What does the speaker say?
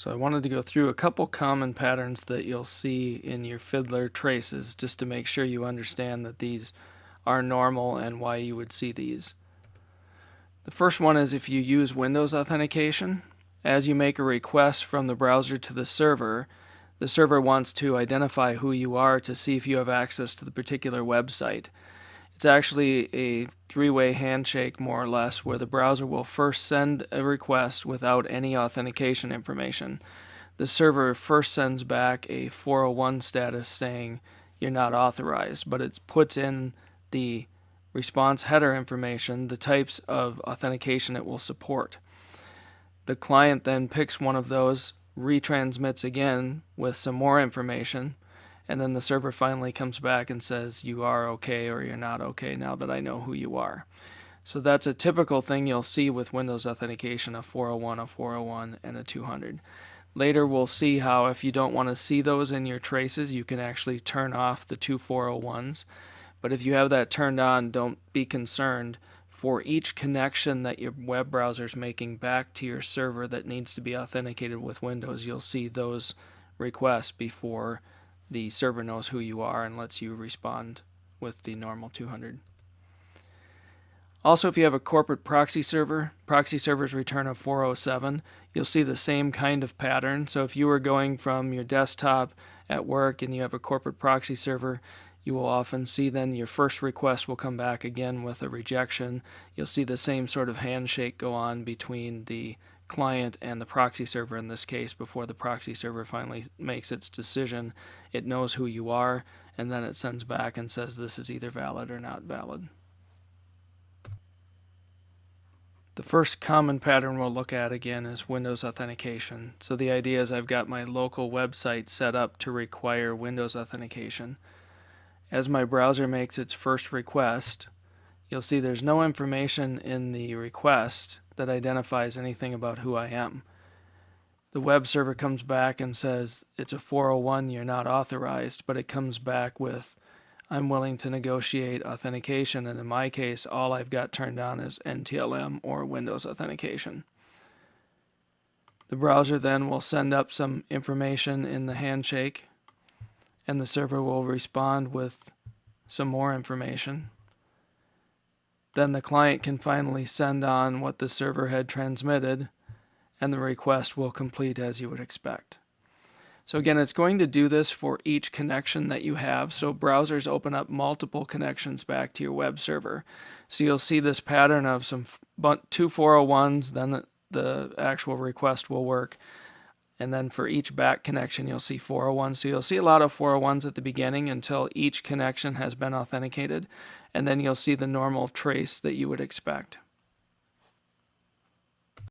So I wanted to go through a couple common patterns that you'll see in your Fiddler traces just to make sure you understand that these are normal and why you would see these. The first one is if you use Windows authentication. As you make a request from the browser to the server wants to identify who you are to see if you have access to the particular website. It's actually a three-way handshake, more or less, where the browser will first send a request without any authentication information. The server first sends back a 401 status saying you're not authorized, but it puts in the response header information, the types of authentication it will support. The client then picks one of those, retransmits again with some more information, and then the server finally comes back and says you are okay or you're not okay now that I know who you are. So that's a typical thing you'll see with Windows authentication, a 401, a 401, and a 200. Later we'll see how if you don't want to see those in your traces, you can actually turn off the two 401s. But if you have that turned on, don't be concerned. For each connection that your web browser is making back to your server that needs to be authenticated with Windows, you'll see those requests before the server knows who you are and lets you respond with the normal 200. Also, if you have a corporate proxy servers return a 407, you'll see the same kind of pattern. So if you were going from your desktop at work and you have a corporate proxy server, you will often see then your first request will come back again with a rejection. You'll see the same sort of handshake go on between the client and the proxy server in this case before the proxy server finally makes its decision. It knows who you are, and then it sends back and says this is either valid or not valid. The first common pattern we'll look at again is Windows authentication. So the idea is I've got my local website set up to require Windows authentication. As my browser makes its first request, you'll see there's no information in the request that identifies anything about who I am. The web server comes back and says it's a 401, you're not authorized, but it comes back with I'm willing to negotiate authentication, and in my case all I've got turned on is NTLM or Windows authentication. The browser then will send up some information in the handshake, and the server will respond with some more information. Then the client can finally send on what the server had transmitted, and the request will complete as you would expect. So again, it's going to do this for each connection that you have. So browsers open up multiple connections back to your web server. So you'll see this pattern of two 401s, then the actual request will work. And then for each back connection, you'll see 401. So you'll see a lot of 401s at the beginning until each connection has been authenticated. And then you'll see the normal trace that you would expect.